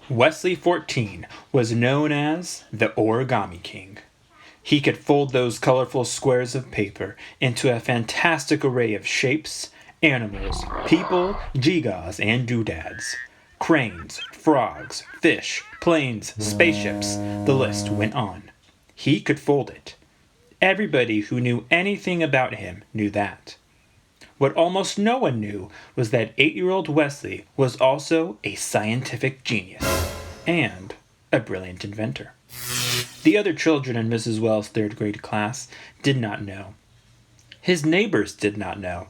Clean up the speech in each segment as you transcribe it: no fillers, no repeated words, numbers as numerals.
Wesley Fortin was known as the Origami King. He could fold those colorful squares of paper into a fantastic array of shapes, animals, people, gigas, and doodads. Cranes, frogs, fish, planes, spaceships, the list went on. He could fold it. Everybody who knew anything about him knew that. What almost no one knew was that 8-year-old Wesley was also a scientific genius and a brilliant inventor. The other children in Mrs. Wells' third grade class did not know. His neighbors did not know.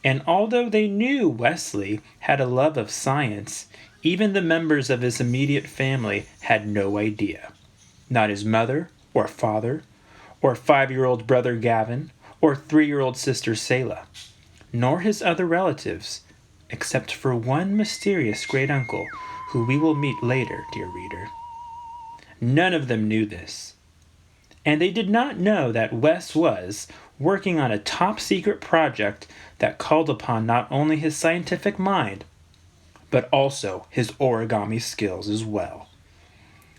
And although they knew Wesley had a love of science, even the members of his immediate family had no idea. Not his mother or father, or 5-year-old brother Gavin, or 3-year-old sister Selah, nor his other relatives, except for one mysterious great uncle who we will meet later, dear reader. None of them knew this. And they did not know that Wes was working on a top-secret project that called upon not only his scientific mind, but also his origami skills as well.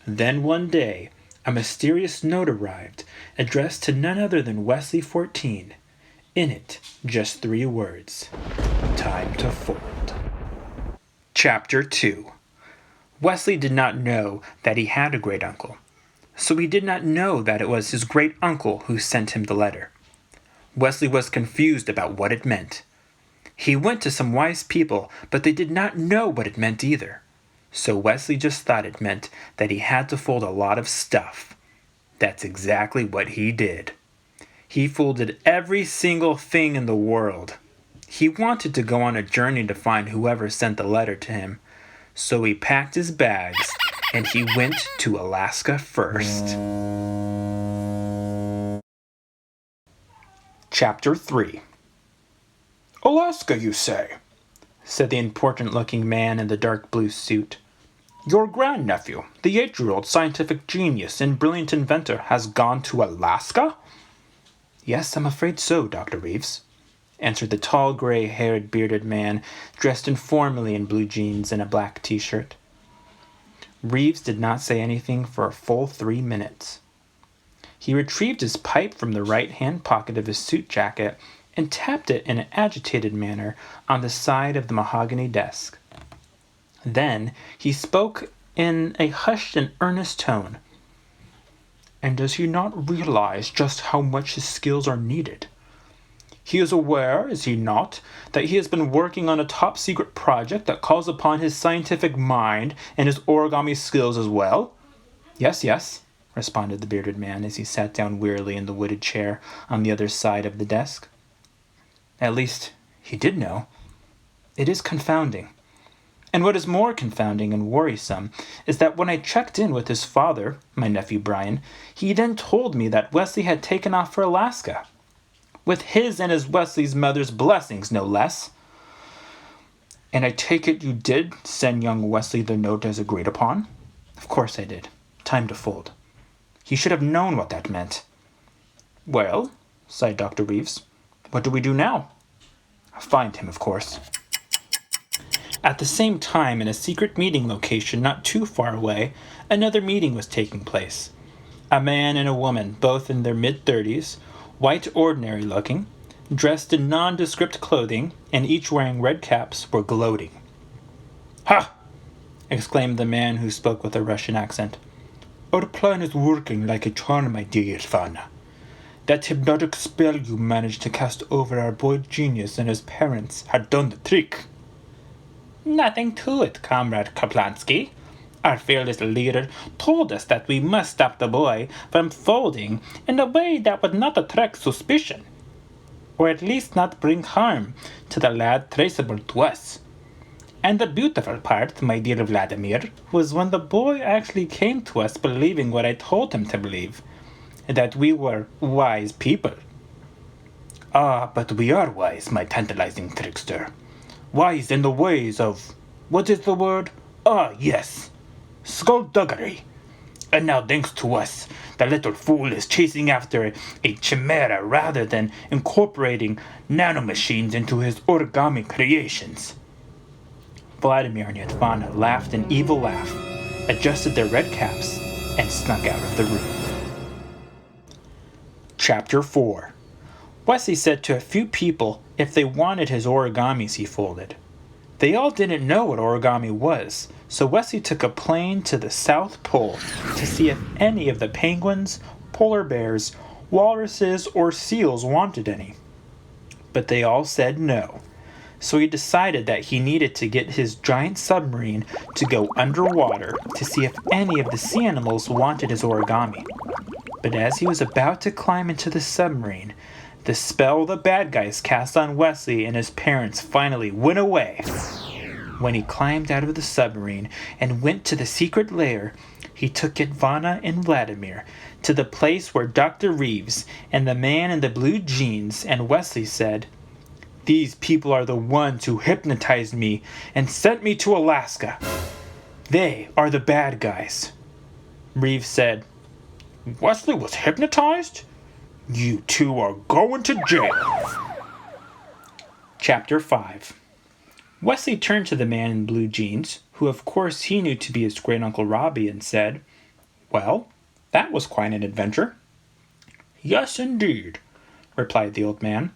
Then one day, a mysterious note arrived, addressed to none other than Wesley Fortin. In it, just 3 words: time to fold. Chapter 2. Wesley did not know that he had a great uncle, so he did not know that it was his great uncle who sent him the letter. Wesley was confused about what it meant. He went to some wise people, but they did not know what it meant either. So Wesley just thought it meant that he had to fold a lot of stuff. That's exactly what he did. He folded every single thing in the world. He wanted to go on a journey to find whoever sent the letter to him. So he packed his bags and he went to Alaska first. Chapter 3. Alaska, you say? Said the important-looking man in the dark blue suit. Your grandnephew, the 8-year-old scientific genius and brilliant inventor, has gone to Alaska? Yes, I'm afraid so, Dr. Reeves, answered the tall, gray-haired, bearded man, dressed informally in blue jeans and a black t-shirt. Reeves did not say anything for a full 3 minutes. He retrieved his pipe from the right-hand pocket of his suit jacket and tapped it in an agitated manner on the side of the mahogany desk. Then he spoke in a hushed and earnest tone. And does he not realize just how much his skills are needed? He is aware, is he not, that he has been working on a top-secret project that calls upon his scientific mind and his origami skills as well? Yes, responded the bearded man as he sat down wearily in the wooded chair on the other side of the desk. At least, he did know. It is confounding. And what is more confounding and worrisome is that when I checked in with his father, my nephew Brian, he then told me that Wesley had taken off for Alaska. With his and his Wesley's mother's blessings, no less. And I take it you did send young Wesley the note as agreed upon? Of course I did. Time to fold. He should have known what that meant. Well, sighed Dr. Reeves, what do we do now? Find him, of course. At the same time, in a secret meeting location not too far away, another meeting was taking place. A man and a woman, both in their mid-30s, white ordinary looking, dressed in nondescript clothing, and each wearing red caps, were gloating. Ha! Exclaimed the man who spoke with a Russian accent. Our plan is working like a charm, my dear Ivana. That hypnotic spell you managed to cast over our boy genius and his parents had done the trick. Nothing to it, Comrade Kaplansky. Our fearless leader told us that we must stop the boy from folding in a way that would not attract suspicion, or at least not bring harm to the lad traceable to us. And the beautiful part, my dear Vladimir, was when the boy actually came to us believing what I told him to believe, that we were wise people. Ah, but we are wise, my tantalizing trickster. Wise in the ways of, what is the word? Ah, yes, skullduggery. And now, thanks to us, the little fool is chasing after a chimera rather than incorporating nanomachines into his origami creations. Vladimir and Yatvana laughed an evil laugh, adjusted their red caps, and snuck out of the room. Chapter 4. Wesley said to a few people if they wanted his origamis he folded. They all didn't know what origami was, so Wesley took a plane to the South Pole to see if any of the penguins, polar bears, walruses, or seals wanted any. But they all said no, so he decided that he needed to get his giant submarine to go underwater to see if any of the sea animals wanted his origami. But as he was about to climb into the submarine, the spell the bad guys cast on Wesley and his parents finally went away. When he climbed out of the submarine and went to the secret lair, he took Yatvana and Vladimir to the place where Dr. Reeves and the man in the blue jeans and Wesley said, "These people are the ones who hypnotized me and sent me to Alaska. They are the bad guys." Reeves said, "Wesley was hypnotized? You two are going to jail." Chapter 5. Wesley turned to the man in blue jeans, who of course he knew to be his great-uncle Robby, and said, "Well, that was quite an adventure." "Yes, indeed," replied the old man.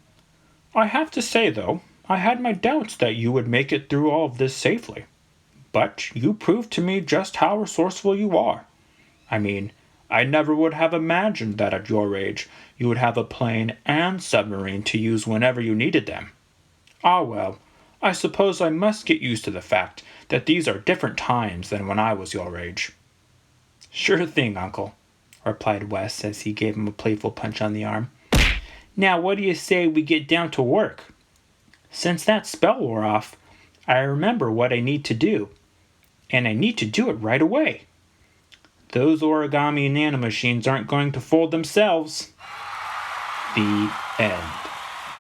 "I have to say, though, I had my doubts that you would make it through all of this safely. But you proved to me just how resourceful you are. I mean, I never would have imagined that at your age you would have a plane and submarine to use whenever you needed them. Ah well, I suppose I must get used to the fact that these are different times than when I was your age." "Sure thing, Uncle," replied Wes as he gave him a playful punch on the arm. "Now what do you say we get down to work? Since that spell wore off, I remember what I need to do, and I need to do it right away. Those origami nanomachines aren't going to fold themselves." The end.